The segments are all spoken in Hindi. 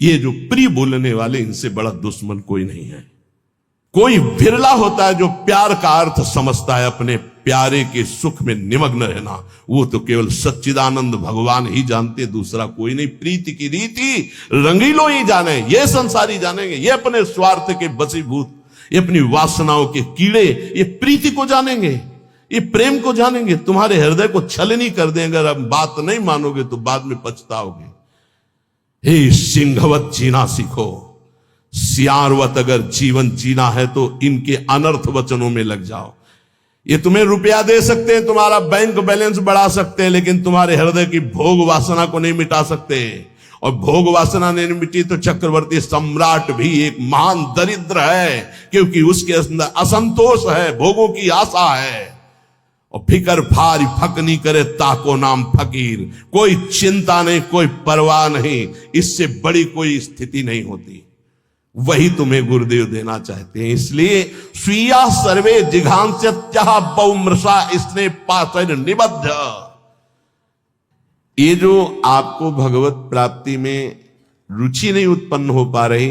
ये जो प्रिय बोलने वाले, इनसे बड़ा दुश्मन कोई नहीं है। कोई बिरला होता है जो प्यार का अर्थ समझता है, अपने प्यारे के सुख में निमग्न रहना। वो तो केवल सच्चिदानंद भगवान ही जानते, दूसरा कोई नहीं। प्रीति की रीति रंगीलो ही जाने, ये संसारी जानेंगे। ये अपने स्वार्थ के बसीभूत, ये अपनी वासनाओं के कीड़े, ये प्रीति को जानेंगे, ये प्रेम को जानेंगे। तुम्हारे हृदय को छलनी कर देंगे। अगर अब बात नहीं मानोगे तो बाद में पछताओगे। हे सिंहवत जीना सीखो, सियारवत अगर जीवन जीना है तो इनके अनर्थ वचनों में लग जाओ। ये तुम्हें रुपया दे सकते हैं, तुम्हारा बैंक बैलेंस बढ़ा सकते हैं, लेकिन तुम्हारे हृदय की भोग वासना को नहीं मिटा सकते। और भोग वासना नहीं मिटी तो चक्रवर्ती सम्राट भी एक महान दरिद्र है, क्योंकि उसके अंदर असंतोष है, भोगों की आशा है। और फिकर भारी फकनी करे ताको नाम फकीर। कोई चिंता नहीं, कोई परवाह नहीं, इससे बड़ी कोई स्थिति नहीं होती। वही तुम्हें गुरुदेव देना चाहते हैं। इसलिए स्वीया सर्वे जिघांस्यत्यः बहुमृषा स्नेह पाशैर निबद्ध। ये जो आपको भगवत प्राप्ति में रुचि नहीं उत्पन्न हो पा रही,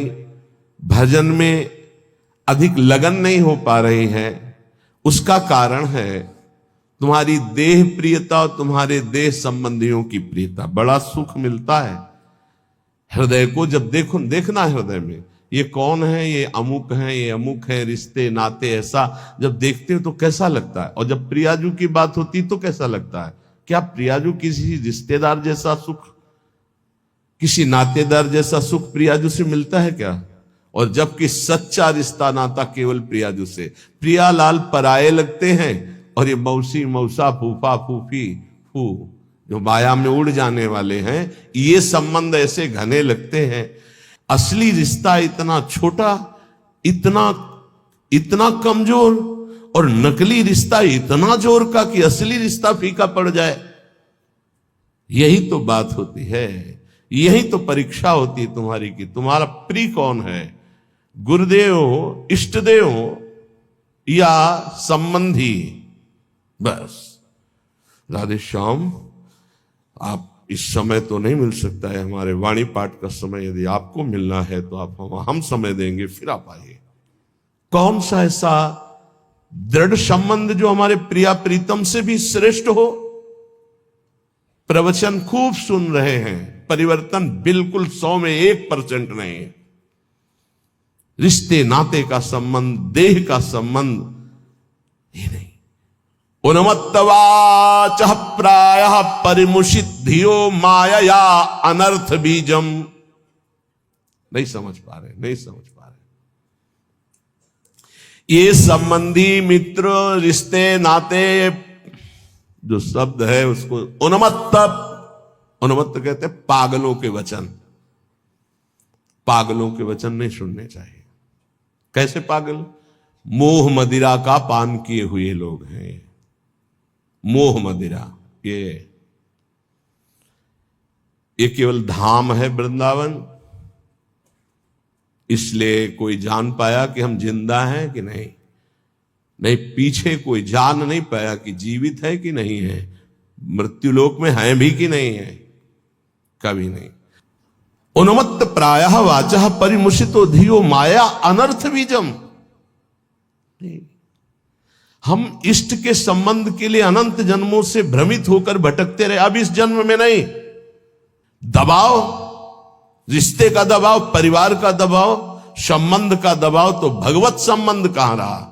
भजन में अधिक लगन नहीं हो पा रही है, उसका कारण है तुम्हारी देह प्रियता और तुम्हारे देह संबंधियों की प्रियता। बड़ा सुख मिलता है हृदय को जब देखना हृदय में ये कौन है, ये अमुक है, ये अमुक है, रिश्ते नाते, ऐसा जब देखते हो तो कैसा लगता है। और जब प्रियाजू की बात होती तो कैसा लगता है। क्या प्रियाजू किसी रिश्तेदार जैसा सुख, किसी नातेदार जैसा सुख प्रियाजू से मिलता है क्या? और जबकि सच्चा रिश्ता नाता केवल प्रियाजू से। प्रियालाल पराये लगते हैं और ये मौसी मौसा फूफा फूफी फू जो माया में उड़ जाने वाले हैं, ये संबंध ऐसे घने लगते हैं। असली रिश्ता इतना छोटा, इतना कमजोर, और नकली रिश्ता इतना जोर का कि असली रिश्ता फीका पड़ जाए। यही तो बात होती है, यही तो परीक्षा होती है तुम्हारी कि तुम्हारा प्रिय कौन है, गुरुदेव हो, इष्टदेव हो या संबंधी। बस राधे श्याम, आप इस समय तो नहीं मिल सकता है, हमारे वाणी पाठ का समय यदि आपको मिलना है तो आप हम समय देंगे, फिर आप आइए। कौन सा ऐसा दृढ़ संबंध जो हमारे प्रिया प्रीतम से भी श्रेष्ठ हो। प्रवचन खूब सुन रहे हैं, परिवर्तन बिल्कुल 100 में 1% नहीं है। रिश्ते नाते का संबंध, देह का संबंध ये नहीं। उन्मत्तवाचः प्रायः परिमुषित धियो मायया अनर्थ बीजम। नहीं समझ पा रहे। ये संबंधी, मित्र, रिश्ते नाते जो शब्द है उसको उन्मत्त कहते हैं पागलों के वचन। पागलों के वचन नहीं सुनने चाहिए। कैसे पागल? मोह मदिरा का पान किए हुए लोग हैं। मोह मदिरा ये केवल धाम है वृंदावन, इसलिए कोई जान पाया कि हम जिंदा हैं कि नहीं। पीछे कोई जान नहीं पाया कि जीवित है कि नहीं है, मृत्युलोक में हैं भी कि नहीं है, कभी नहीं। उन्मत्त प्रायः वाचः परिमुषितो धियो माया अनर्थ बीजम। हम इष्ट के संबंध के लिए अनंत जन्मों से भ्रमित होकर भटकते रहे। अब इस जन्म में नहीं, दबाव, रिश्ते का दबाव, परिवार का दबाव, संबंध का दबाव, तो भगवत संबंध कहां रहा?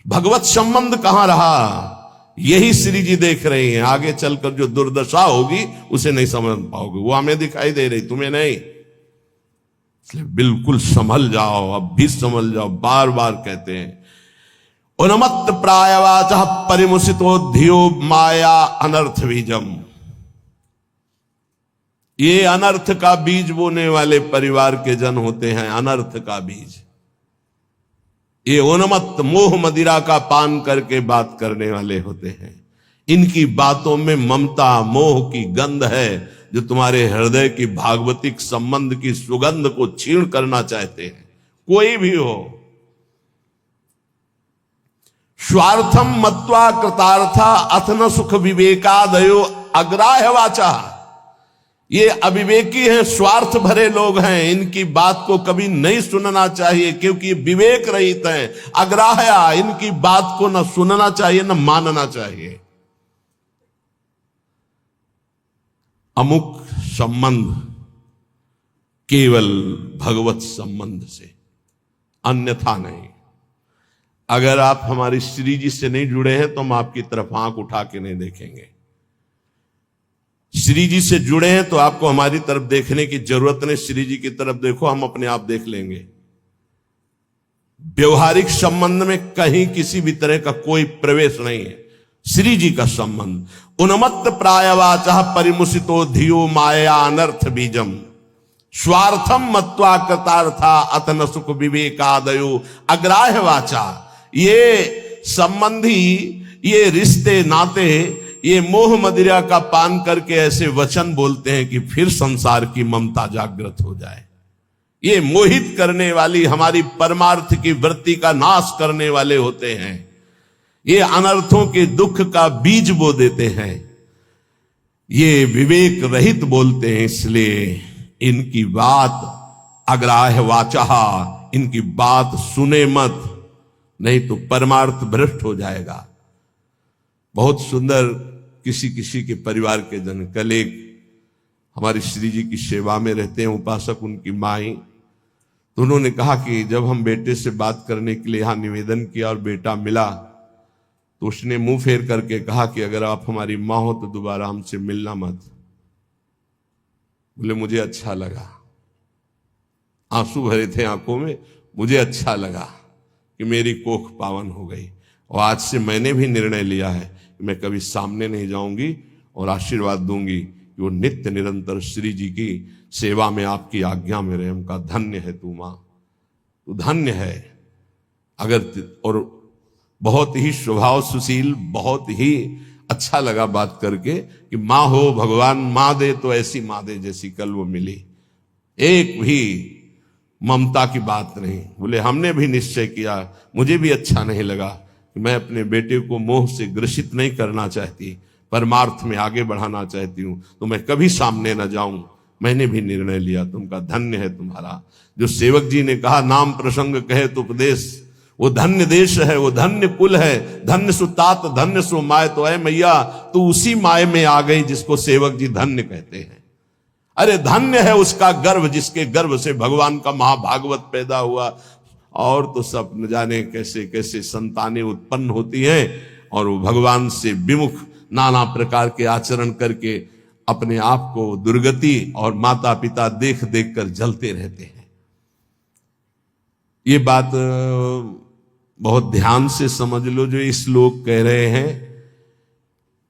भगवत संबंध कहां रहा? यही श्री जी देख रहे हैं। आगे चलकर जो दुर्दशा होगी उसे नहीं समझ पाओगे। वो हमें दिखाई दे रही, तुम्हें नहीं। इसलिए बिल्कुल संभल जाओ, अब भी संभल जाओ। बार बार कहते हैं उन्मत्त प्रायवाचः परिमुषितो धियो माया अनर्थ बीजम। ये अनर्थ का बीज बोने वाले परिवार के जन होते हैं। अनर्थ का बीज ये उन्मत्त मोह मदिरा का पान करके बात करने वाले होते हैं। इनकी बातों में ममता मोह की गंध है, जो तुम्हारे हृदय की भागवतिक संबंध की सुगंध को छीण करना चाहते हैं। कोई भी हो, स्वार्थम मत्वा कृतार्था अथ न सुख विवेकादयो अग्राह्य वाचा। ये अविवेकी हैं, स्वार्थ भरे लोग हैं, इनकी बात को कभी नहीं सुनना चाहिए क्योंकि विवेक रहित हैं, अग्राह्य, इनकी बात को न सुनना चाहिए न मानना चाहिए। अमुक संबंध केवल भगवत संबंध से, अन्यथा नहीं। अगर आप हमारी श्री जी से नहीं जुड़े हैं तो हम आपकी तरफ आंख उठा के नहीं देखेंगे। श्री जी से जुड़े हैं तो आपको हमारी तरफ देखने की जरूरत नहीं, श्री जी की तरफ देखो, हम अपने आप देख लेंगे। व्यवहारिक संबंध में कहीं किसी भी तरह का कोई प्रवेश नहीं है। श्री जी का संबंध, उन्मत्त प्रायवाचा परिमुसितो धियो माया अनर्थ बीजम स्वार्थम मत्वा कृतार्था अथ न सुख विवेकादयो अग्राह्य वाचा। ये संबंधी, ये रिश्ते नाते, ये मोह मदिरा का पान करके ऐसे वचन बोलते हैं कि फिर संसार की ममता जागृत हो जाए। ये मोहित करने वाली, हमारी परमार्थ की वृत्ति का नाश करने वाले होते हैं। ये अनर्थों के दुख का बीज बो देते हैं। ये विवेक रहित बोलते हैं, इसलिए इनकी बात अग्राह्य वाचा, इनकी बात सुने मत, नहीं तो परमार्थ भ्रष्ट हो जाएगा। बहुत सुंदर किसी किसी के परिवार के जन, कल एक हमारी श्री जी की सेवा में रहते हैं उपासक, उनकी माई, तो उन्होंने कहा कि जब हम बेटे से बात करने के लिए यहां निवेदन किया और बेटा मिला तो उसने मुंह फेर करके कहा कि अगर आप हमारी मां हो तो दोबारा हमसे मिलना मत। बोले मुझे अच्छा लगा, आंसू भरे थे आंखों में, मुझे अच्छा लगा कि मेरी कोख पावन हो गई। और आज से मैंने भी निर्णय लिया है कि मैं कभी सामने नहीं जाऊंगी और आशीर्वाद दूंगी कि वो नित्य निरंतर श्री जी की सेवा में आपकी आज्ञा में रहे। उनका धन्य है तू मां, तू धन्य है। अगर, और बहुत ही स्वभाव सुशील, बहुत ही अच्छा लगा बात करके कि मां हो, भगवान मां दे तो ऐसी मां दे जैसी कल वो मिली, एक भी ममता की बात नहीं। बोले हमने भी निश्चय किया, मुझे भी अच्छा नहीं लगा कि मैं अपने बेटे को मोह से ग्रसित नहीं करना चाहती, परमार्थ में आगे बढ़ाना चाहती हूं, तो मैं कभी सामने न जाऊं। मैंने भी निर्णय लिया। तुमका धन्य है तुम्हारा। जो सेवक जी ने कहा नाम प्रसंग कहे तो उपदेश, वो धन्य देश है, वो धन्य कुल है, धन्य सुतात धन्य सु माय। तो है मैया तू उसी माय में आ गई जिसको सेवक जी धन्य कहते हैं। अरे धन्य है उसका गर्भ जिसके गर्भ से भगवान का महाभागवत पैदा हुआ। और तो सब न जाने कैसे कैसे संतानें उत्पन्न होती हैं और वो भगवान से विमुख नाना प्रकार के आचरण करके अपने आप को दुर्गति और माता पिता देख देख कर जलते रहते हैं। ये बात बहुत ध्यान से समझ लो जो इस श्लोक कह रहे हैं।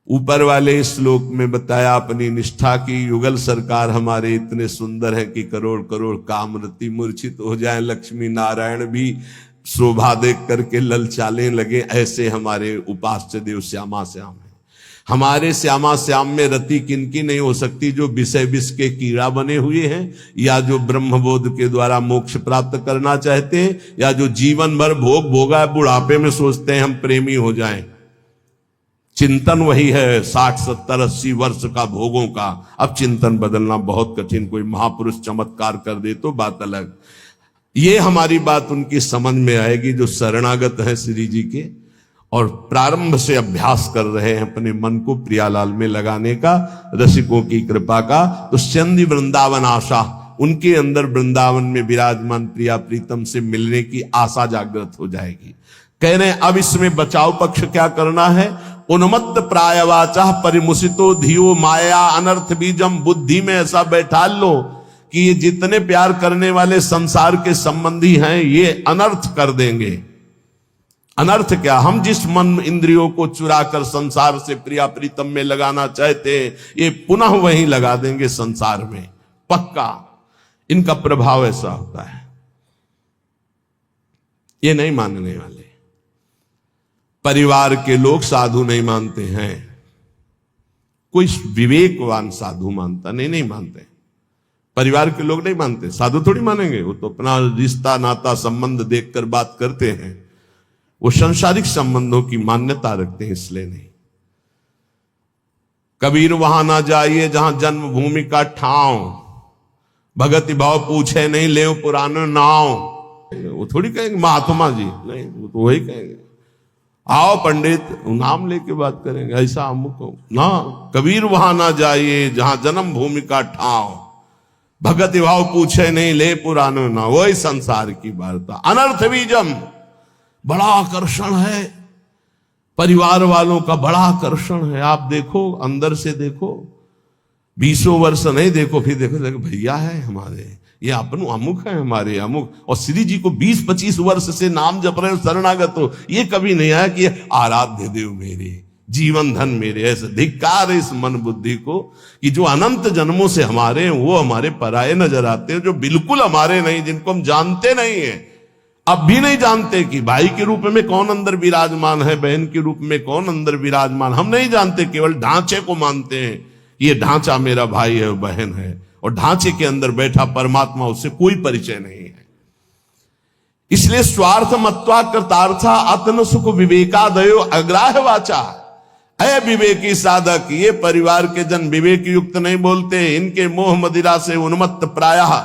ऊपर वाले श्लोक में बताया अपनी निष्ठा की युगल सरकार हमारे इतने सुंदर हैं कि करोड़ करोड़ कामरति मूर्छित हो जाए, लक्ष्मी नारायण भी शोभा देख करके ललचाने लगे, ऐसे हमारे उपास्य देव श्यामा श्याम है। हमारे श्यामा श्याम में रति किनकी नहीं हो सकती? जो विषय विष के कीड़ा बने हुए हैं, या जो ब्रह्मबोध के द्वारा मोक्ष प्राप्त करना चाहते हैं, या जो जीवन भर भोग भोगा बुढ़ापे में सोचते हैं हम प्रेमी हो जाएं। चिंतन वही है 60 70 80 वर्ष का भोगों का। अब चिंतन बदलना बहुत कठिन, कोई महापुरुष चमत्कार कर दे तो बात अलग। ये हमारी बात उनकी समझ में आएगी जो शरणागत है श्री जी के और प्रारंभ से अभ्यास कर रहे हैं अपने मन को प्रियालाल में लगाने का, रसिकों की कृपा का। तो चंदी वृंदावन आशा, उनके अंदर वृंदावन में विराजमान प्रिया प्रीतम से मिलने की आशा जागृत हो जाएगी। कह रहे हैं अब इसमें बचाव पक्ष क्या करना है? उन्मत्त प्रायवाचा परिमुसितो धियो माया अनर्थ बीजम। बुद्धि में ऐसा बैठा लो कि ये जितने प्यार करने वाले संसार के संबंधी हैं ये अनर्थ कर देंगे। अनर्थ क्या? हम जिस मन इंद्रियों को चुरा कर संसार से प्रिया प्रीतम में लगाना चाहते हैं ये पुनः वहीं लगा देंगे संसार में, पक्का। इनका प्रभाव ऐसा होता है, ये नहीं मानने वाले। परिवार के लोग साधु नहीं मानते हैं, कोई विवेकवान साधु मानता नहीं मानते। परिवार के लोग नहीं मानते, साधु थोड़ी मानेंगे। वो तो अपना रिश्ता नाता संबंध देखकर बात करते हैं, वो सांसारिक संबंधों की मान्यता रखते हैं, इसलिए नहीं। कबीर वहां ना जाइए जहां जन्मभूमि का ठाव, भगति भाव पूछे नहीं ले पुराने नाव। वो थोड़ी कहेंगे महात्मा जी, नहीं, वो तो वही कहेंगे आओ पंडित नाम लेके बात करेंगे, ऐसा अमुक ना। कबीर वहां ना जाइए जहां जन्म भूमि का ठाव, भगति भाव पूछे नहीं ले पुराने ना। वही संसार की वार्ता। अनर्थ बीजम, बड़ा आकर्षण है परिवार वालों का, बड़ा आकर्षण है। आप देखो, अंदर से देखो, 20 वर्ष नहीं देखो, फिर देखो भैया है हमारे, ये अपन अमुक है हमारे अमुक। और श्री जी को 20-25 वर्ष से नाम जप रहे हो, शरणागत हो, ये कभी नहीं आया कि आराध्य देव मेरे, जीवन धन मेरे। ऐसे धिक्कार है इस मन बुद्धि को कि जो अनंत जन्मों से हमारे हैं वो हमारे पराये नजर आते हैं, जो बिल्कुल हमारे नहीं, जिनको हम जानते नहीं है, अब भी नहीं जानते कि भाई के रूप में कौन अंदर विराजमान है, बहन के रूप में कौन अंदर विराजमान, हम नहीं जानते। केवल ढांचे को मानते हैं, ये ढांचा मेरा भाई है बहन है, और ढांचे के अंदर बैठा परमात्मा, उससे कोई परिचय नहीं है। इसलिए स्वार्थ मत्वा कृतार्था अतन सुख विवेकादयो अग्राह वाचा। अय विवेकी साधक, ये परिवार के जन विवेक युक्त नहीं बोलते, इनके मोह मदिरा से उन्मत्त प्रायः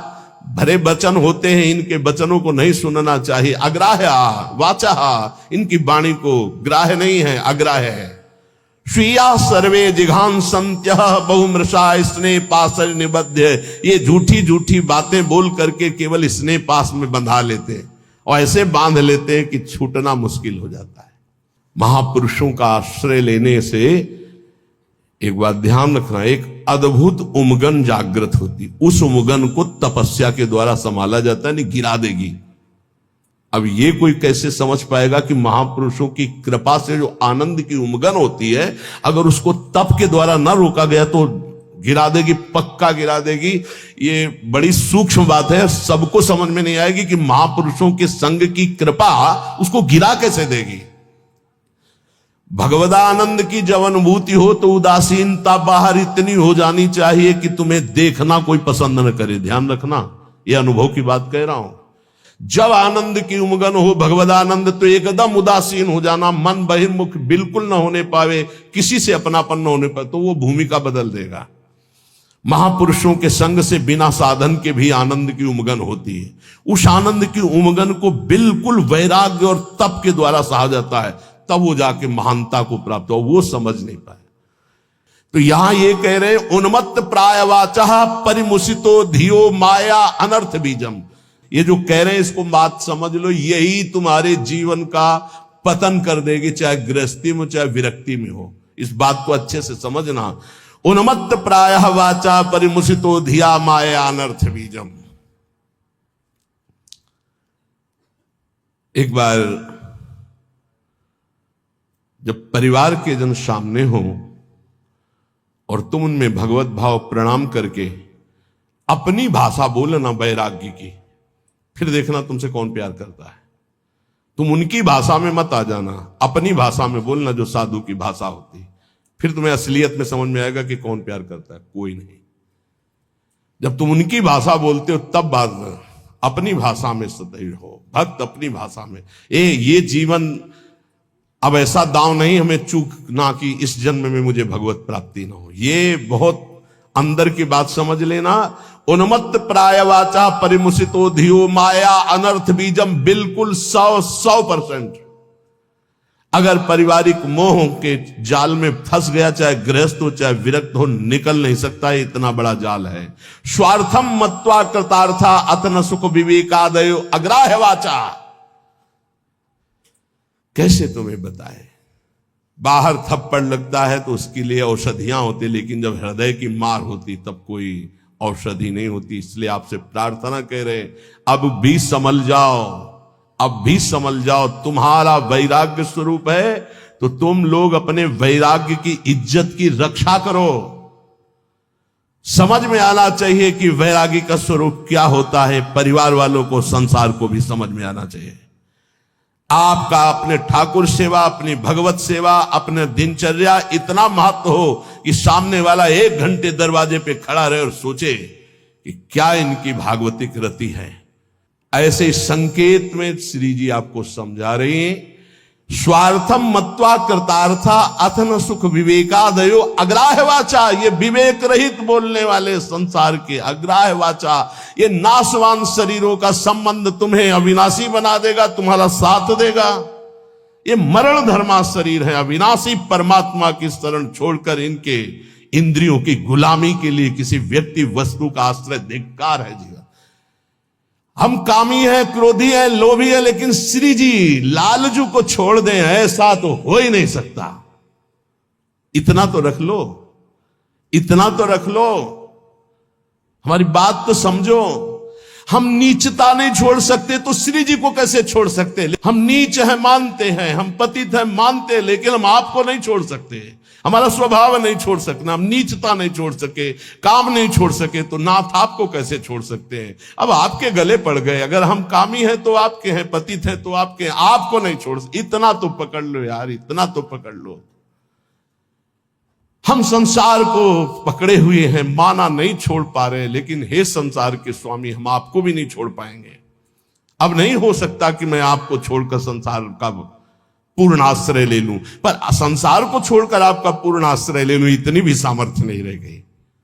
भरे वचन होते हैं, इनके वचनों को नहीं सुनना चाहिए। अग्राह्य वाचा, इनकी वाणी को ग्राह्य नहीं है, अग्राह्य है। स्वीया सर्वे जिघान संत्य बहुमृषा स्नेह पास निबद्ध, ये झूठी झूठी बातें बोल करके केवल स्नेह पास में बंधा लेते हैं, और ऐसे बांध लेते हैं कि छूटना मुश्किल हो जाता है। महापुरुषों का आश्रय लेने से एक बात ध्यान रखना, एक अद्भुत उमगन जागृत होती, उस उमगन को तपस्या के द्वारा संभाला जाता है, नहीं गिरा देगी। अब ये कोई कैसे समझ पाएगा कि महापुरुषों की कृपा से जो आनंद की उमगन होती है, अगर उसको तप के द्वारा न रोका गया तो गिरा देगी, पक्का गिरा देगी। ये बड़ी सूक्ष्म बात है, सबको समझ में नहीं आएगी कि महापुरुषों के संग की कृपा उसको गिरा कैसे देगी। भगवदानंद की जब अनुभूति हो तो उदासीनता बाहर इतनी हो जानी चाहिए कि तुम्हें देखना कोई पसंद न करे। ध्यान रखना, यह अनुभव की बात कह रहा हूं। जब आनंद की उमगन हो भगवदानंद, तो एकदम उदासीन हो जाना, मन बहिर्मुख बिल्कुल न होने पावे, किसी से अपनापन न होने पाए, तो वो भूमिका बदल देगा। महापुरुषों के संग से बिना साधन के भी आनंद की उमगन होती है। उस आनंद की उमगन को बिल्कुल वैराग्य और तप के द्वारा सहा जाता है, तब वो जाके महानता को प्राप्त हो, वो समझ नहीं पाए। तो यहां ये कह रहे उन्मत्त प्राय वाचा परिमुसितो धियो माया अनर्थ बीजम। ये जो कह रहे हैं इसको बात समझ लो, यही तुम्हारे जीवन का पतन कर देगी, चाहे गृहस्थी में चाहे विरक्ति में हो। इस बात को अच्छे से समझना। उन्मत्त प्रायः वाचा परिमुसितो धिया माया अनर्थ बीजम। एक बार जब परिवार के जन सामने हो और तुम उनमें भगवत भाव प्रणाम करके अपनी भाषा बोलना वैराग्य की, फिर देखना तुमसे कौन प्यार करता है। तुम उनकी भाषा में मत आ जाना, अपनी भाषा में बोलना जो साधु की भाषा होती है, फिर तुम्हें असलियत में समझ में आएगा कि कौन प्यार करता है, कोई नहीं। जब तुम उनकी भाषा बोलते हो तब बात में अपनी भाषा में सदैव हो, भक्त अपनी भाषा में। ये जीवन अब ऐसा दांव नहीं हमें चूकना कि इस जन्म में मुझे भगवत प्राप्ति ना हो। ये बहुत अंदर की बात समझ लेना। उन्मत्त प्रायवाचा परिमुसितो धियो माया अनर्थ बीजम, बिल्कुल 100%। अगर पारिवारिक मोह के जाल में फंस गया, चाहे गृहस्थ हो चाहे विरक्त हो, निकल नहीं सकता। इतना बड़ा जाल है। स्वार्थम मत्वा कृतार्था अतन सुख विवेकादयो अग्राह्य वाचा। कैसे तुम्हें बताए, बाहर थप्पड़ लगता है तो उसके लिए औषधियां होती, लेकिन जब हृदय की मार होती तब कोई औषधि नहीं होती। इसलिए आपसे प्रार्थना कह रहे हैं, अब भी संभल जाओ, अब भी संभल जाओ। तुम्हारा वैराग्य स्वरूप है तो तुम लोग अपने वैराग्य की इज्जत की रक्षा करो। समझ में आना चाहिए कि वैराग्य का स्वरूप क्या होता है। परिवार वालों को, संसार को भी समझ में आना चाहिए। आपका अपने ठाकुर सेवा, अपनी भगवत सेवा, अपने दिनचर्या इतना महत्व हो कि सामने वाला 1 घंटे दरवाजे पे खड़ा रहे और सोचे कि क्या इनकी भागवतिक रति है। ऐसे संकेत में श्री जी आपको समझा रही हैं स्वार्थम मत्वा कृतार्था अथन सुख विवेकादयो अग्राह्य वाचा, ये विवेक रहित बोलने वाले संसार के अग्राह्य वाचा, ये नाशवान शरीरों का संबंध तुम्हें अविनाशी बना देगा, तुम्हारा साथ देगा। ये मरण धर्मा शरीर है, अविनाशी परमात्मा की शरण छोड़कर इनके इंद्रियों की गुलामी के लिए किसी व्यक्ति वस्तु का आश्रय धिक्कार है जीवन। हम कामी हैं, क्रोधी हैं, लोभी हैं, लेकिन श्री जी लालजू को छोड़ दें ऐसा तो हो ही नहीं सकता। इतना तो रख लो, इतना तो रख लो, हमारी बात तो समझो। हम नीचता नहीं छोड़ सकते तो श्री जी को कैसे छोड़ सकते? हम नीच हैं मानते हैं, हम पतित हैं मानते हैं, लेकिन हम आपको नहीं छोड़ सकते। हमारा स्वभाव नहीं छोड़ सकना, हम नीचता नहीं छोड़ सके, काम नहीं छोड़ सके, तो नाथ आपको कैसे छोड़ सकते हैं? अब आपके गले पड़ गए। अगर हम कामी हैं तो आपके हैं, पतित हैं तो आपके हैं, आपको नहीं छोड़ सकते। इतना तो पकड़ लो यार, इतना तो पकड़ लो। हम संसार को पकड़े हुए हैं, माना नहीं छोड़ पा रहे, लेकिन हे संसार के स्वामी, हम आपको भी नहीं छोड़ पाएंगे। अब नहीं हो सकता कि मैं आपको छोड़कर संसार का पूर्ण आश्रय ले लूं, पर संसार को छोड़कर आपका पूर्ण आश्रय ले लूं, इतनी भी सामर्थ्य नहीं रह गई।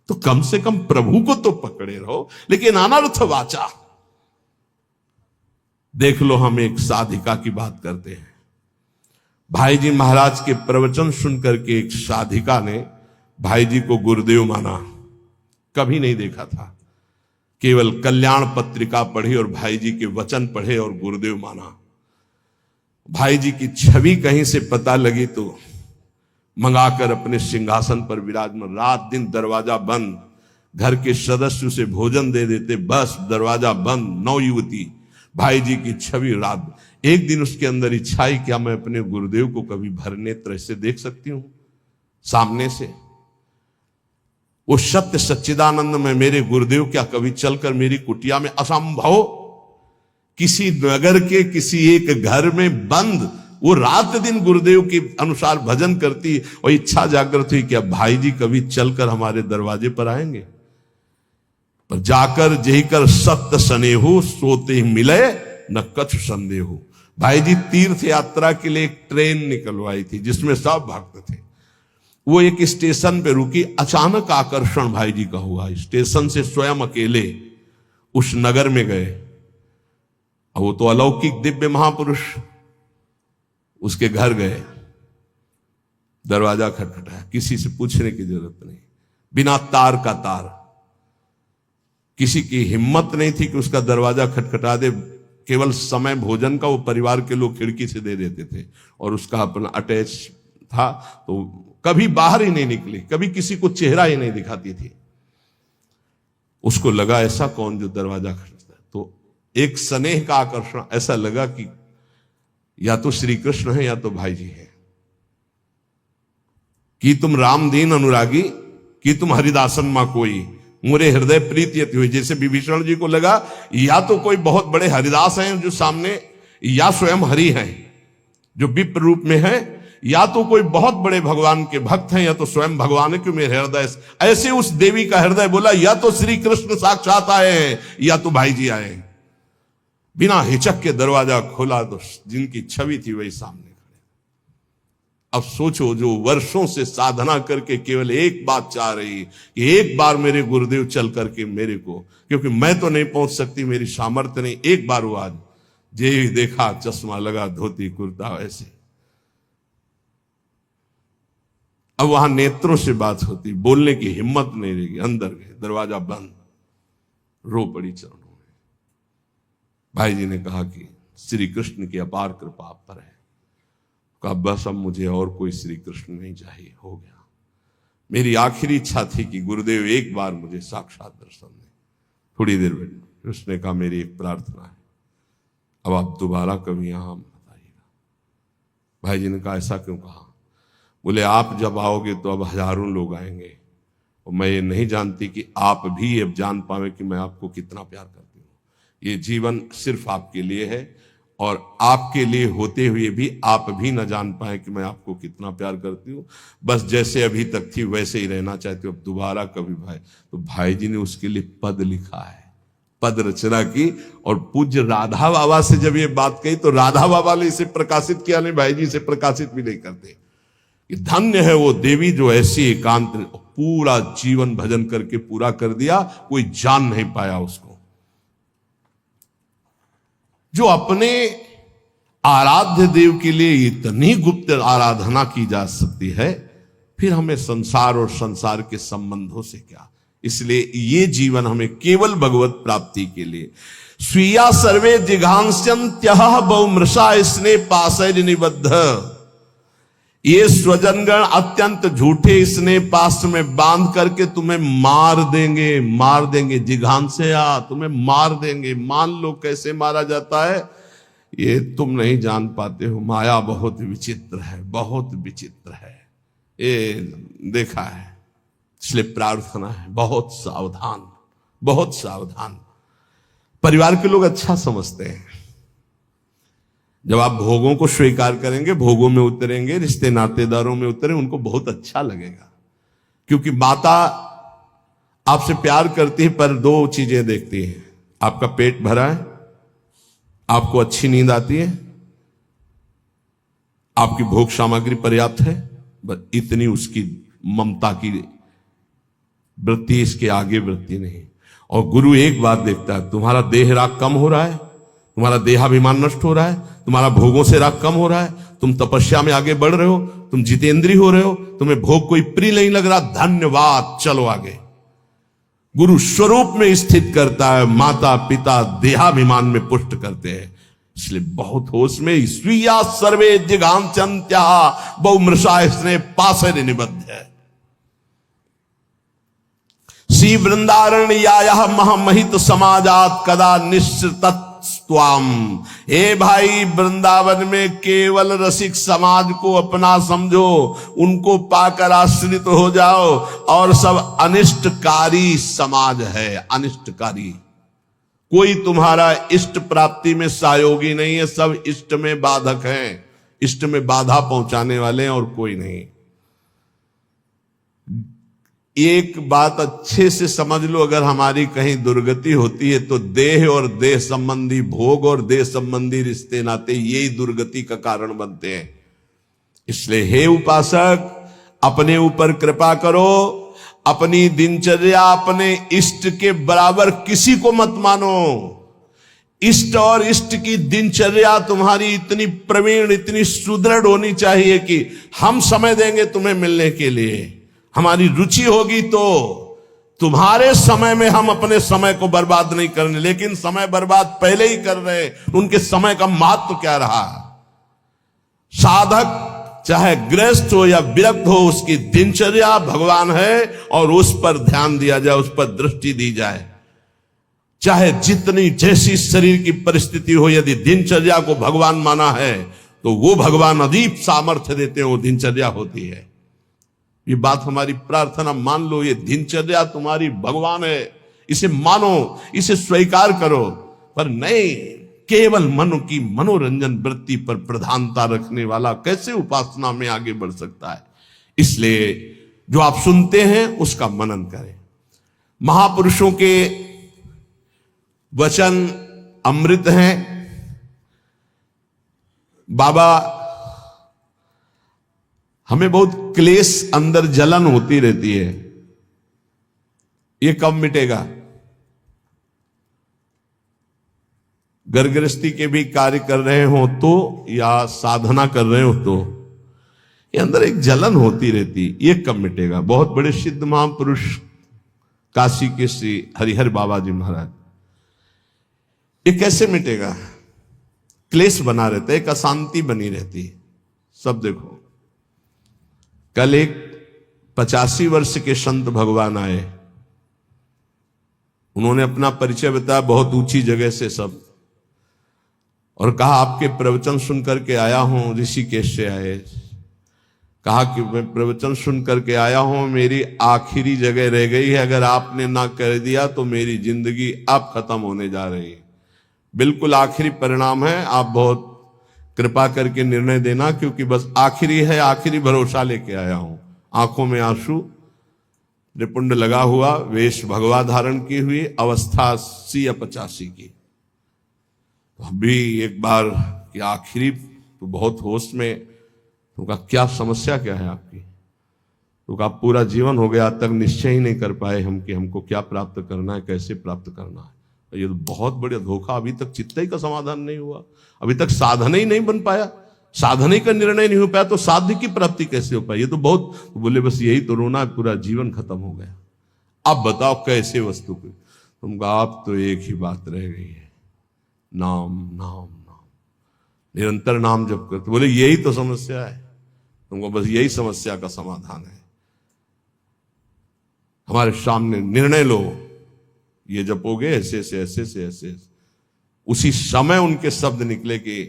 तो कम से कम प्रभु को तो पकड़े रहो। लेकिन अनर्थ वाचा, देख लो, हम एक साधिका की बात करते हैं। भाई जी महाराज के प्रवचन सुनकर के एक साधिका ने भाई जी को गुरुदेव माना। कभी नहीं देखा था, केवल कल्याण पत्रिका पढ़ी और भाई जी के वचन पढ़े और गुरुदेव माना। भाई जी की छवि कहीं से पता लगी तो मंगाकर अपने सिंहासन पर विराजमान, रात दिन दरवाजा बंद, घर के सदस्य उसे भोजन दे देते, बस दरवाजा बंद, नवयुवती भाई जी की छवि रात। एक दिन उसके अंदर इच्छा आई, क्या मैं अपने गुरुदेव को कभी भर नेत्र से देख सकती हूं सामने से? वो सत्य सच्चिदानंद में मेरे गुरुदेव क्या कभी चलकर मेरी कुटिया में? असंभव। किसी नगर के किसी एक घर में बंद वो रात दिन गुरुदेव के अनुसार भजन करती, और इच्छा जागृत हुई कि भाई जी कभी चलकर हमारे दरवाजे पर आएंगे। पर जाकर जही कर सत्य स्नेहु सोते ही मिले न कछु संदेहु। भाई जी तीर्थ यात्रा के लिए एक ट्रेन निकलवाई थी जिसमें सब भक्त थे। वो एक स्टेशन पे रुकी, अचानक आकर्षण भाई जी का हुआ। स्टेशन से स्वयं अकेले उस नगर में गए। वो तो अलौकिक दिव्य महापुरुष, उसके घर गए, दरवाजा खटखटाया, किसी से पूछने की जरूरत नहीं, बिना तार का तार। किसी की हिम्मत नहीं थी कि उसका दरवाजा खटखटा दे। केवल समय भोजन का वो परिवार के लोग खिड़की से दे देते थे, और उसका अपना अटैच था, तो कभी बाहर ही नहीं निकली, कभी किसी को चेहरा ही नहीं दिखाती थी। उसको लगा ऐसा कौन जो दरवाजा खटखटाता है? तो एक स्नेह का आकर्षण, ऐसा लगा कि या तो श्री कृष्ण है या तो भाई जी है। कि तुम राम दीन अनुरागी, कि तुम हरिदासन मां कोई, मोरे हृदय प्रीति अति हुई। जैसे विभीषण जी को लगा या तो कोई बहुत बड़े हरिदास हैं जो सामने, या स्वयं हरि हैं जो विप्र रूप में है, या तो कोई बहुत बड़े भगवान के भक्त हैं, या तो स्वयं भगवान है कि मेरे हृदय। ऐसे उस देवी का हृदय बोला या तो श्री कृष्ण साक्षात आए हैं या तो भाई जी आए हैं। बिना हिचक के दरवाजा खोला तो जिनकी छवि थी वही सामने खड़े। अब सोचो, जो वर्षों से साधना करके केवल एक बात चाह रही कि एक बार मेरे गुरुदेव चल करके मेरे को, क्योंकि मैं तो नहीं पहुंच सकती, मेरी सामर्थ्य नहीं, एक बार वो आज जे देखा चश्मा लगा, धोती कुर्ता ऐसे। अब वहां नेत्रों से बात होती, बोलने की हिम्मत नहीं रहेगी। अंदर गए, दरवाजा बंद, रो पड़ी चरणों में। भाई जी ने कहा कि श्री कृष्ण की अपार कृपा आप पर है। कहा बस अब मुझे और कोई श्री कृष्ण नहीं चाहिए, हो गया। मेरी आखिरी इच्छा थी कि गुरुदेव एक बार मुझे साक्षात दर्शन दें। थोड़ी देर बैठ, उसने कहा मेरी एक प्रार्थना है, अब आप दोबारा कभी यहां बताइएगा। भाई जी ने कहा ऐसा क्यों कहा? बोले आप जब आओगे तो अब हजारों लोग आएंगे, और मैं ये नहीं जानती कि आप भी अब जान पावे कि मैं आपको कितना प्यार करती हूँ। ये जीवन सिर्फ आपके लिए है, और आपके लिए होते हुए भी आप भी न जान पाए कि मैं आपको कितना प्यार करती हूँ। बस जैसे अभी तक थी वैसे ही रहना चाहती हूँ, अब दोबारा कभी भाई। तो भाई जी ने उसके लिए पद लिखा है, पद रचना की। और पूज्य राधा बाबा से जब ये बात कही तो राधा बाबा ने इसे प्रकाशित किया, नहीं भाई जी इसे प्रकाशित भी नहीं करते। कि धन्य है वो देवी जो ऐसी एकांत पूरा जीवन भजन करके पूरा कर दिया, कोई जान नहीं पाया उसको। जो अपने आराध्य देव के लिए इतनी गुप्त आराधना की जा सकती है, फिर हमें संसार और संसार के संबंधों से क्या। इसलिए ये जीवन हमें केवल भगवत प्राप्ति के लिए। स्वीया सर्वे जिघांस्यन्त्यः बहुमृषा स्नेह पाशैर् निबद्ध। ये स्वजनगण अत्यंत झूठे स्नेह पास में बांध करके तुम्हें मार देंगे। जिघांस्या तुम्हें मार देंगे। मान लो कैसे मारा जाता है, ये तुम नहीं जान पाते हो। माया बहुत विचित्र है, बहुत विचित्र है, ये देखा है। इसलिए प्रार्थना है बहुत सावधान, बहुत सावधान। परिवार के लोग अच्छा समझते हैं। जब आप भोगों को स्वीकार करेंगे, भोगों में उतरेंगे, रिश्ते नातेदारों में उतरे, उनको बहुत अच्छा लगेगा। क्योंकि माता आपसे प्यार करती है पर दो चीजें देखती है, आपका पेट भरा है, आपको अच्छी नींद आती है, आपकी भोग सामग्री पर्याप्त है, बस इतनी उसकी ममता की वृत्ति, इसके आगे वृत्ति नहीं। और गुरु एक बात देखता है, तुम्हारा देह राग कम हो रहा है, तुम्हारा देहाभिमान नष्ट हो रहा है, तुम्हारा भोगों से राग कम हो रहा है, तुम तपस्या में आगे बढ़ रहे हो, तुम जितेंद्रीय हो रहे हो, तुम्हें भोग कोई प्रिय नहीं लग रहा, धन्यवाद, चलो आगे। गुरु स्वरूप में स्थित करता है, माता पिता देहाभिमान में पुष्ट करते हैं। इसलिए बहुत होश में। स्वीया सर्वे जिघांस्यन्त्या बहुमृषा स्नेह पाशैर् निबद्ध है। श्री वृंदारण्यायः महामहित समाजात कदा निश्चितत्वाम। हे भाई, वृंदावन में केवल रसिक समाज को अपना समझो, उनको पाकर आश्रित हो जाओ, और सब अनिष्टकारी समाज है, अनिष्टकारी। कोई तुम्हारा इष्ट प्राप्ति में सहयोगी नहीं है, सब इष्ट में बाधक हैं, इष्ट में बाधा पहुंचाने वाले हैं, और कोई नहीं। एक बात अच्छे से समझ लो, अगर हमारी कहीं दुर्गति होती है तो देह और देह संबंधी भोग और देह संबंधी रिश्ते नाते यही दुर्गति का कारण बनते हैं। इसलिए हे उपासक, अपने ऊपर कृपा करो, अपनी दिनचर्या अपने इष्ट के बराबर किसी को मत मानो। इष्ट और इष्ट की दिनचर्या तुम्हारी इतनी प्रवीण, इतनी सुदृढ़ होनी चाहिए कि हम समय देंगे तुम्हें मिलने के लिए, हमारी रुचि होगी तो। तुम्हारे समय में हम अपने समय को बर्बाद नहीं करने, लेकिन समय बर्बाद पहले ही कर रहे, उनके समय का महत्व क्या रहा। साधक चाहे गृहस्थ हो या विरक्त हो, उसकी दिनचर्या भगवान है और उस पर ध्यान दिया जाए, उस पर दृष्टि दी जाए। चाहे जितनी जैसी शरीर की परिस्थिति हो, यदि दिनचर्या को भगवान माना है तो वो भगवान अदीप सामर्थ्य देते हैं, वो दिनचर्या होती है। ये बात हमारी प्रार्थना मान लो, ये दिनचर्या तुम्हारी भगवान है, इसे मानो, इसे स्वीकार करो। पर नहीं, केवल मन की मनोरंजन वृत्ति पर प्रधानता रखने वाला कैसे उपासना में आगे बढ़ सकता है। इसलिए जो आप सुनते हैं उसका मनन करें। महापुरुषों के वचन अमृत हैं। बाबा, हमें बहुत क्लेश, अंदर जलन होती रहती है, ये कब मिटेगा। गृहस्थी के भी कार्य कर रहे हो तो, या साधना कर रहे हो तो, ये अंदर एक जलन होती रहती, ये कब मिटेगा। बहुत बड़े सिद्ध महापुरुष काशी के श्री हरिहर बाबा जी महाराज, ये कैसे मिटेगा। क्लेश बना रहता है, एक अशांति बनी रहती है। सब देखो, कल एक 85 वर्ष के संत भगवान आए, उन्होंने अपना परिचय बताया बहुत ऊंची जगह से सब, और कहा आपके प्रवचन सुन करके आया हूं, ऋषिकेश से आए। कहा कि मैं प्रवचन सुन करके आया हूं, मेरी आखिरी जगह रह गई है, अगर आपने ना कर दिया तो मेरी जिंदगी अब खत्म होने जा रही है, बिल्कुल आखिरी परिणाम है, आप बहुत कृपा करके निर्णय देना, क्योंकि बस आखिरी है, आखिरी भरोसा लेके आया हूं। आंखों में आंसू, निपुंड लगा हुआ, वेश भगवा धारण की हुई, अवस्था 80 या 85 की। तो अभी एक बार कि आखिरी तो बहुत होश में, तो कहा क्या समस्या क्या है आपकी? तो कहा पूरा जीवन हो गया, तक निश्चय ही नहीं कर पाए हम कि हमको क्या प्राप्त करना है, कैसे प्राप्त करना है। ये तो बहुत बढ़िया धोखा, अभी तक चित्त ही का समाधान नहीं हुआ, अभी तक साधन ही नहीं बन पाया, साधन ही का निर्णय नहीं हो पाया, तो साध्य की प्राप्ति कैसे हो पाई? ये तो बहुत, तो बोले बस यही तो रोना है, पूरा जीवन खत्म हो गया। अब बताओ कैसे वस्तु को? तुम कहा आप तो एक ही बात रह गई है, नाम नाम नाम, निरंतर नाम जप करते। बोले यही तो समस्या है, तुमको बस यही समस्या का समाधान है। हमारे सामने निर्णय लो, ये जपोगे ऐसे से ऐसे से ऐसे, उसी समय उनके शब्द निकले कि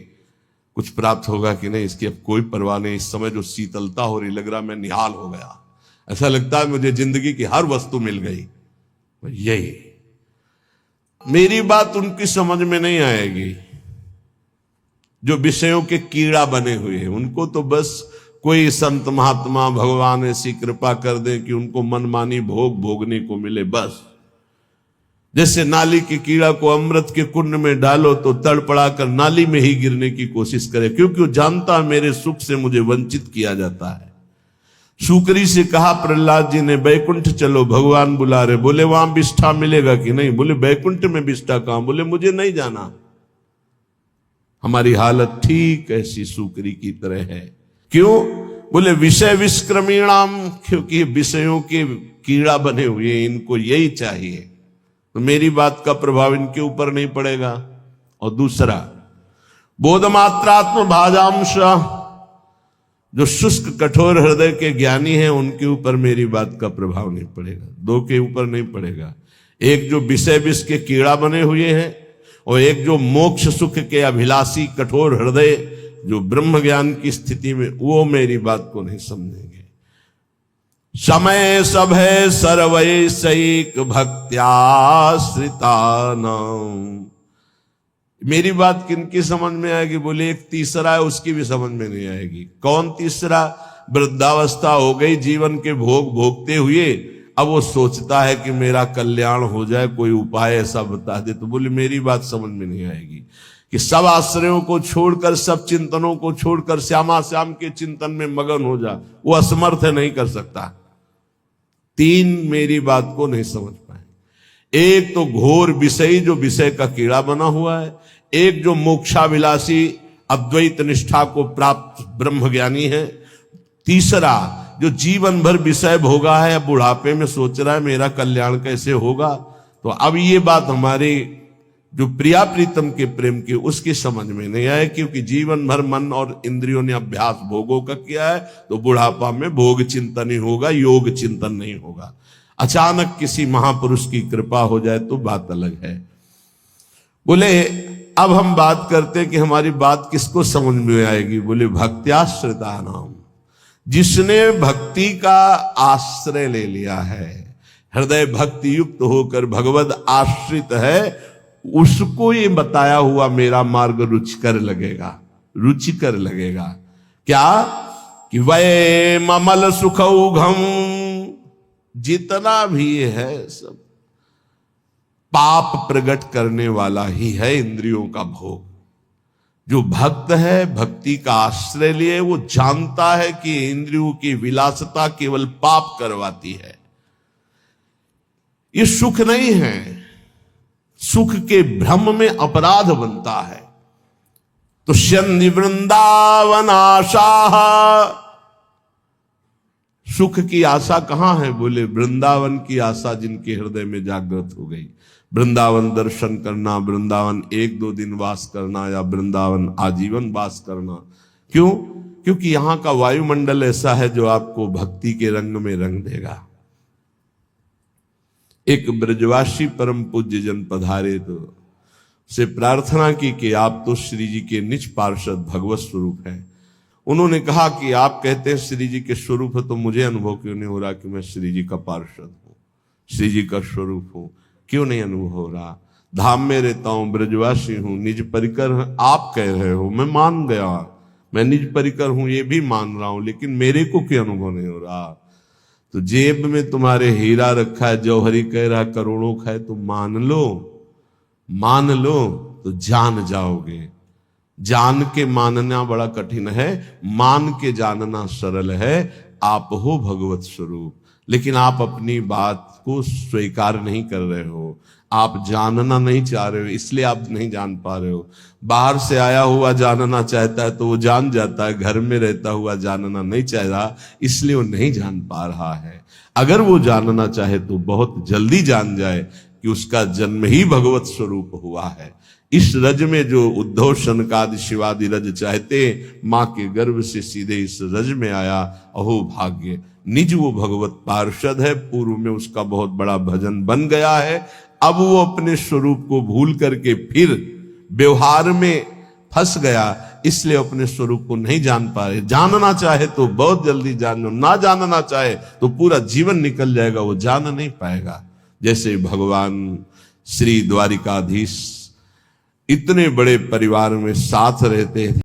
कुछ प्राप्त होगा कि नहीं इसकी अब कोई परवाह नहीं। इस समय जो शीतलता हो रही, लग रहा मैं निहाल हो गया, ऐसा लगता है मुझे जिंदगी की हर वस्तु मिल गई। यही मेरी बात उनकी समझ में नहीं आएगी जो विषयों के कीड़ा बने हुए हैं। उनको तो बस कोई संत महात्मा भगवान ऐसी कृपा कर दे कि उनको मनमानी भोग भोगने को मिले, बस। जैसे नाली के कीड़ा को अमृत के कुंड में डालो तो तड़पड़ा कर नाली में ही गिरने की कोशिश करे, क्योंकि वो जानता है मेरे सुख से मुझे वंचित किया जाता है। शुक्री से कहा प्रहलाद जी ने, बैकुंठ चलो भगवान बुला रहे। बोले वहां विष्ठा मिलेगा कि नहीं? बोले बैकुंठ में विष्ठा कहां? बोले मुझे नहीं जाना। हमारी हालत ठीक ऐसी शुक्री की तरह है। क्यों? बोले विषय विष्क्रमीणाम, क्योंकि विषयों के कीड़ा बने हुए, इनको यही चाहिए, तो मेरी बात का प्रभाव इनके ऊपर नहीं पड़ेगा। और दूसरा, बोधमात्रात्म भाजांश, जो शुष्क कठोर हृदय के ज्ञानी हैं उनके ऊपर मेरी बात का प्रभाव नहीं पड़ेगा, दो के ऊपर नहीं पड़ेगा। एक जो विषय विष के कीड़ा बने हुए हैं, और एक जो मोक्ष सुख के अभिलाषी कठोर हृदय जो ब्रह्म ज्ञान की स्थिति में, वो मेरी बात को नहीं समझेंगे। समय सब है सर्वैसैक भक्त्याश्रिता नाम। मेरी बात किनकी समझ में आएगी? बोले एक तीसरा है, उसकी भी समझ में नहीं आएगी। कौन तीसरा? वृद्धावस्था हो गई, जीवन के भोग भोगते हुए अब वो सोचता है कि मेरा कल्याण हो जाए, कोई उपाय ऐसा बता दे। तो बोले मेरी बात समझ में नहीं आएगी कि सब आश्रयों को छोड़कर, सब चिंतनों को छोड़कर श्यामा श्याम के चिंतन में मगन हो जा। वो असमर्थ है, नहीं कर सकता। तीन मेरी बात को नहीं समझ पाए। एक तो घोर विषयी जो विषय का कीड़ा बना हुआ है, एक जो मोक्षाभिलाषी अद्वैत निष्ठा को प्राप्त ब्रह्म ज्ञानी है, तीसरा जो जीवन भर विषय भोगा है, अब बुढ़ापे में सोच रहा है मेरा कल्याण कैसे होगा। तो अब ये बात हमारे जो प्रिया प्रीतम के प्रेम की, उसकी समझ में नहीं आए, क्योंकि जीवन भर मन और इंद्रियों ने अभ्यास भोगों का किया है, तो बुढ़ापा में भोग चिंतन ही होगा, योग चिंतन नहीं होगा। अचानक किसी महापुरुष की कृपा हो जाए तो बात अलग है। बोले अब हम बात करते कि हमारी बात किसको समझ में आएगी? बोले भक्त्याश्रिता नाम, जिसने भक्ति का आश्रय ले लिया है, हृदय भक्ति युक्त होकर भगवद आश्रित है, उसको ये बताया हुआ मेरा मार्ग रुचिकर लगेगा, रुचिकर लगेगा। क्या? कि वै ममल सुखौघम, जितना भी है सब पाप प्रकट करने वाला ही है, इंद्रियों का भोग। जो भक्त है, भक्ति का आश्रय लिए, वो जानता है कि इंद्रियों की विलासता केवल पाप करवाती है। ये सुख नहीं है, सुख के भ्रम में अपराध बनता है। तो शन्नि वृंदावन आशा, सुख की आशा कहां है? बोले वृंदावन की आशा जिनके हृदय में जागृत हो गई। वृंदावन दर्शन करना, वृंदावन 1-2 दिन वास करना, या वृंदावन आजीवन वास करना। क्यों? क्योंकि यहां का वायुमंडल ऐसा है जो आपको भक्ति के रंग में रंग देगा। एक ब्रजवासी परम पूज्य जन पधारे तो से प्रार्थना की कि आप तो श्री जी के निज पार्षद भगवत स्वरूप हैं। उन्होंने कहा कि आप कहते हैं श्री जी के स्वरूप है, तो मुझे अनुभव क्यों नहीं हो रहा कि मैं श्री जी का पार्षद हूं, श्री जी का स्वरूप हूं? क्यों नहीं अनुभव हो रहा? धाम में रहता हूं, ब्रजवासी हूं, निज परिकर आप कह रहे हो, मैं मान गया, मैं निज परिकर हूं, ये भी मान रहा हूं, लेकिन मेरे को क्यों अनुभव नहीं हो रहा? तो जेब में तुम्हारे हीरा रखा है, जौहरी कह रहा करोड़ों खाए तो मान लो तो जान जाओगे। जान के मानना बड़ा कठिन है, मान के जानना सरल है। आप हो भगवत स्वरूप, लेकिन आप अपनी बात को स्वीकार नहीं कर रहे हो, आप जानना नहीं चाह रहे हो, इसलिए आप नहीं जान पा रहे हो। बाहर से आया हुआ जानना चाहता है तो वो जान जाता है, घर में रहता हुआ जानना नहीं चाह रहा, इसलिए वो नहीं जान पा रहा है। अगर वो जानना चाहे तो बहुत जल्दी जान जाए कि उसका जन्म ही भगवत स्वरूप हुआ है। इस रज में जो उद्धव शनकादि शिवादि रज चाहते, मां के गर्भ से सीधे इस रज में आया, अहो भाग्य। निज वो भगवत पार्षद है, पूर्व में उसका बहुत बड़ा भजन बन गया है। अब वो अपने स्वरूप को भूल करके फिर व्यवहार में फंस गया, इसलिए अपने स्वरूप को नहीं जान पा रहे। जानना चाहे तो बहुत जल्दी जान लो, ना जानना चाहे तो पूरा जीवन निकल जाएगा, वो जान नहीं पाएगा। जैसे भगवान श्री द्वारिकाधीश इतने बड़े परिवार में साथ रहते